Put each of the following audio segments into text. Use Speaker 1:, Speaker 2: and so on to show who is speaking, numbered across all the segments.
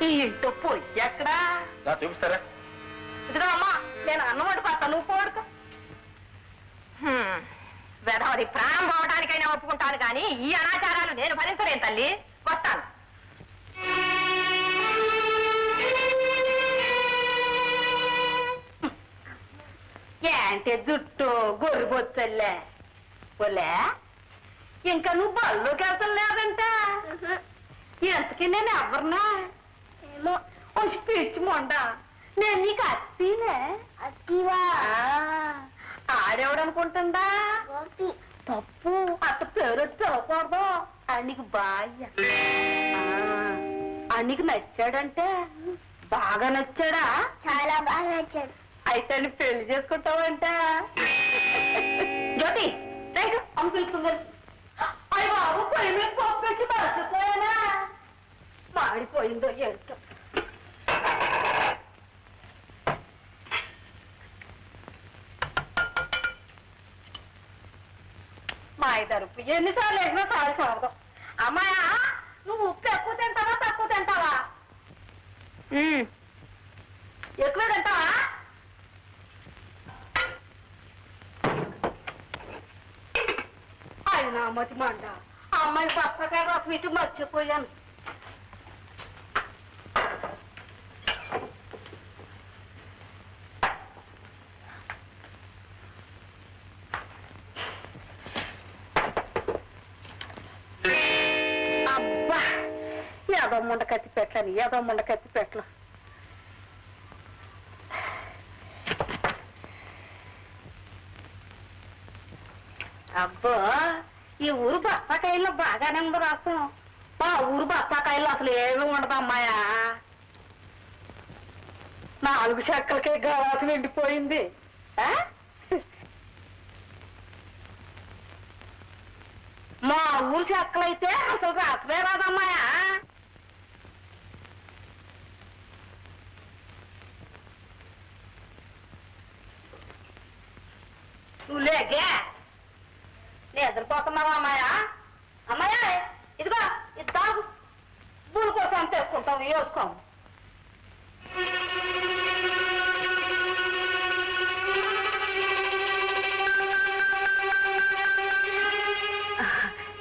Speaker 1: ఈ ఇంట్లో పొయ్యి ఎక్కడా
Speaker 2: చూపిస్తారా?
Speaker 1: ఇదిగో అమ్మా, నేను అన్నం వండిపోతా, నువ్వు పోడుకో. వెధవది ప్రాణం పోవడానికైనా ఒప్పుకుంటాను కానీ ఈ అనాచారాలు నేను భరించలేను తల్లి. వస్తాను. ఏంటే జుట్టు గొర్రె బొచ్చల్లే పోలే, ఇంకా నువ్వు బళ్ళోకి వెళ్తలేదంట. ఎంతకీ నేను ఎవరినా వచ్చి పిచ్చి మొండ, నేను నీకు అత్తినే.
Speaker 3: అత్తివా?
Speaker 1: ఆడేవడనుకుంటుందా? తప్పు, అట్ట పేరు పిలవకూడదు. అన్నికి బాగా అన్నికి నచ్చాడంటే బాగా నచ్చాడా?
Speaker 3: చాలా బాగా నచ్చాడు.
Speaker 1: అయితే పెళ్లి చేసుకుంటావంట. జ్యోతి థ్యాంక్ యూ అమ్మ పిలుస్తుంది. అయ్య బాబు పొయ్యి మీద పప్పు పెట్టి మర్చిపోయానా? మాడిపోయిందో ఏంటో. మాయ తరపు ఎన్నిసార్లు వేసినా చాలు చాలదు. అమ్మాయా, నువ్వు ఉప్పు ఎక్కువ తింటావా తక్కువ తింటావా? ఎక్కువ తింటావా? అయినా మతి మండ, ఆ అమ్మాయి బస్తకాయ రసం ఇటు మర్చిపోయాను. అబ్బా, ఏదో ముండ కత్తి పెట్టాను, ఏదో ముండ కత్తి పెట్టలు. అబ్బో, ఈ ఊరు బత్తాకాయల్లో బాగానే ఉంది రసం. మా ఊరు బత్తాకాయల్లో అసలు ఏమీ ఉండదు అమ్మాయా. 4 చెక్కలకే గవాసం ఎండిపోయింది. మా ఊరు చెక్కలైతే అసలు రసమే రాదమ్మాయా. నువ్వు లేకే నిద్రపోతున్నావా అమ్మాయా? అమ్మాయా ఇదిగో ఇద్దాము, బూలు కోసం తెచ్చుకుంటాం, వేసుకోము.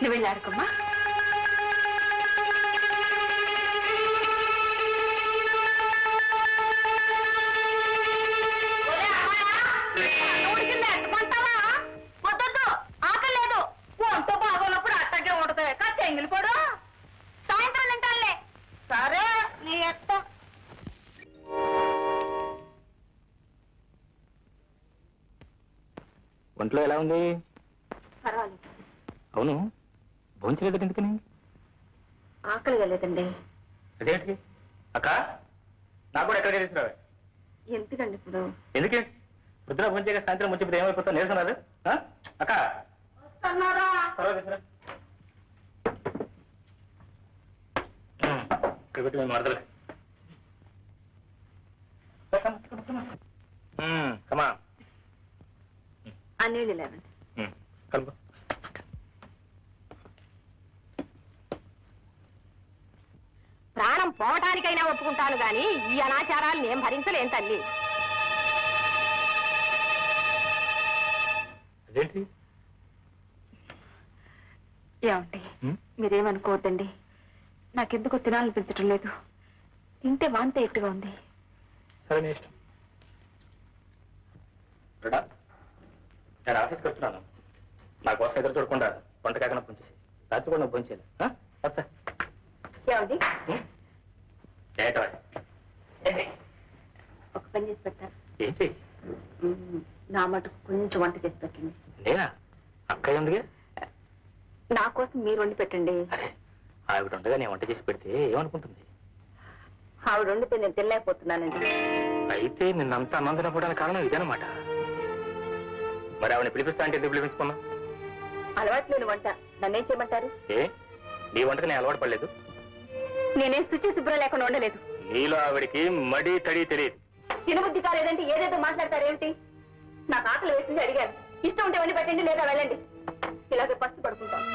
Speaker 1: నువ్వు వెళ్ళారుకమ్మా. సాయంత్రం తింటానులే. సరే నీ ఇష్టం.
Speaker 2: ఒంట్లో ఎలా ఉంది?
Speaker 1: పర్వాలేదు.
Speaker 2: అవును, భోంచలేదు ఎందుకని?
Speaker 1: ఆకలి వెళ్ళలేదండి.
Speaker 2: అదేంటి అక్క, నాకు కూడా ఎక్కడికి తీసుకురావే.
Speaker 1: ఎందుకండి ఇప్పుడు?
Speaker 2: ఎందుకే పొద్దున భోంచేగా సాయంత్రం ముంచిపోతే ఏమైపోతా నేర్చుకున్నారు అక్క?
Speaker 1: వస్తున్నారా?
Speaker 2: పర్వాలేదు, ఇక్కడ పెట్టి మేము మరదలే. కమా
Speaker 1: అన్నీ లేవండి.
Speaker 2: కలుపు.
Speaker 1: ప్రాణం పోవటానికైనా ఒప్పుకుంటాను గాని ఈ అనాచారాలు నేను భరించలేను తల్లి.
Speaker 2: అదేంటి?
Speaker 1: ఏమండి, మీరేమనుకోవద్దండి. నాకెందుకో తినాలనిపించటం లేదు. తింటే వాంతే ఎట్టుగా ఉంది.
Speaker 2: సరే నీ ఇష్టం. నేను ఆఫీస్కి వచ్చినాను, నా కోసం ఎదురు చూడకుండా వంట కాకుండా పొంచేసి రాత్రి కూడా నాకు పొంచేది.
Speaker 1: ఏమండి,
Speaker 2: ఏంటి
Speaker 1: ఒక పని చేసి పెట్టారు.
Speaker 2: ఏంటి?
Speaker 1: నా మటుకు కొంచెం వంట చేసి పెట్టండి.
Speaker 2: నేనా? అక్కయ్య ఉందిగా.
Speaker 1: నా కోసం మీరు వండి పెట్టండి.
Speaker 2: అరే, ఆవిడ ఉండగా నేను వంట చేసి పెడితే ఏమనుకుంటుంది?
Speaker 1: ఆవిడ వండితే నేను తినలేకపోతున్నానండి.
Speaker 2: అయితే నిన్నంతా అన్నం తినకపోవడానికి కారణం ఇదేనమాట. మరి ఆవిడని పిలిపిస్తా అంటే ఎందుకు పిలిపించుకున్నా?
Speaker 1: అలవాటు లేని వంట నన్నేం చేయమంటారు?
Speaker 2: ఏ, నీ వంటకు నేను అలవాటు పడలేదు.
Speaker 1: నేనేం శుచి శుభ్రం లేకుండా ఉండలేదు.
Speaker 2: నీలో ఆవిడికి మడి తడి తెలియదు.
Speaker 1: తినబుద్ధి కాలేదంటే ఏదేదో మాట్లాడతారేమిటి? నాకు ఆకలి వేసింది అడిగాను. ఇష్టం ఉంటే వండి పెట్టండి, లేదా వెళ్ళండి. ఇలాగే పస్తు పడుకుంటాను.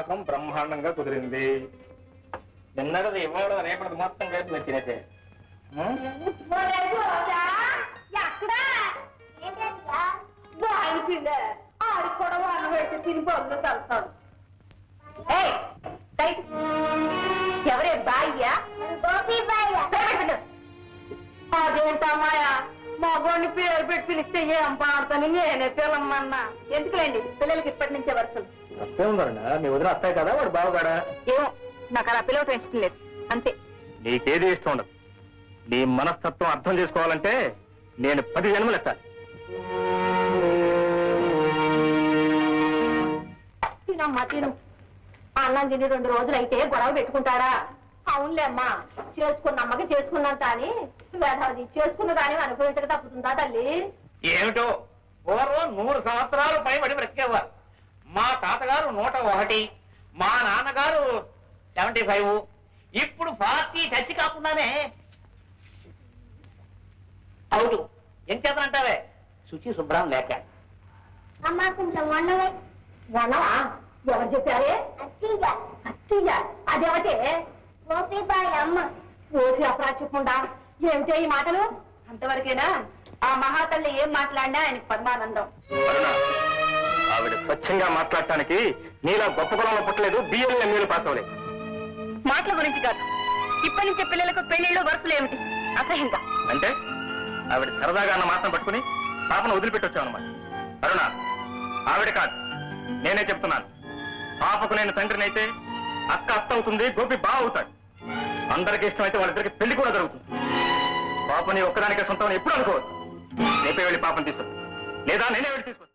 Speaker 2: మాత్రం బ్రహ్మాండంగా కుదిరింది. నిన్నటిది ఇవ్వడం రేపటిది మొత్తం కలిసి వచ్చినట్టే.
Speaker 1: ఆడి కూడా వాళ్ళు పెట్టి తిని బొమ్మలు కలుస్తాడు. ఎవరే బాయ్యా? అదేంటమ్మాయా మగోడిని పేరు పెట్టి పిలిస్తే ఏం పాడతాను నేనే పిల్లమ్మన్నా. ఎందుకులేండి పిల్లలకి ఇప్పటి నుంచే వరుసలు.
Speaker 2: అత్తే ఉందన్న మీ వదిన అత్తాయి కదా వాడు బావగాడా?
Speaker 1: ఏమో నాకు అలా పిలవటం ఇష్టం లేదు అంతే.
Speaker 2: నీకేది ఇష్టం ఉండదు. నీ మనస్తత్వం అర్థం చేసుకోవాలంటే నేను 10 జన్మలు ఎత్తాలి.
Speaker 1: తినమ్మా తిను. అన్నం తిని 2 రోజులు అయితే గొడవ పెట్టుకుంటాడా? అవునులే అమ్మా, చేసుకున్న అమ్మకి చేసుకున్నంత అని వేదాది చేసుకున్న దాని అనుభవించక తప్పుతుందా తల్లి?
Speaker 4: ఏమిటో పూర్వం 100 సంవత్సరాలు పైబడి బ్రతికేవారు. మా తాతగారు 101, మా నాన్నగారు 75, ఇప్పుడు 40 టచ్ కాకుండానే. అవును, ఏం చేతనంటావే? శుచి శుభ్రం లేక.
Speaker 3: అమ్మ కొంచెం వండవే.
Speaker 1: వనవా? ఎవరు చెప్పారే?
Speaker 3: అత్తయ్య
Speaker 1: అత్తయ్య అదేవటే?
Speaker 3: గోపిబాయి అమ్మ.
Speaker 1: ఓసి అప్రాచ్యకుండా ఏమిటే ఈ మాటలు? అంతవరకేనా? ఆ మహాతల్లి ఏం మాట్లాడినా ఆయనకి పరమానందం.
Speaker 2: అరుణ, ఆవిడ స్వచ్ఛంగా మాట్లాడటానికి నీలా గొప్ప కులంలో పుట్టలేదు, బియ్యం నీళ్ళు పాస్ అవ్వలేదు.
Speaker 1: మాటల గురించి కాదు, ఇప్పటి నుంచే పిల్లలకు పెళ్లిళ్ళు వరుసలు ఏమిటి? అసహ్యంగా.
Speaker 2: అంటే ఆవిడ సరదాగా అన్న మాత్రం పట్టుకుని పాపను వదిలిపెట్టొచ్చావు అనమాట. అరుణ, ఆవిడ కాదు నేనే చెప్తున్నాను. పాపకు నేను తండ్రినైతే అక్క అత్త అవుతుంది, గోపి బావ అవుతాడు. అందరికీ ఇష్టమైతే వాళ్ళిద్దరికి పెళ్లి కూడా జరుగుతుంది. పాపని ఒక్కదానికే సొంతం ఎప్పుడు అనుకోవచ్చు. రేపే వెళ్ళి పాపను తీసుకొస్తా, లేదా నేనే వెళ్ళి తీసుకొస్తా.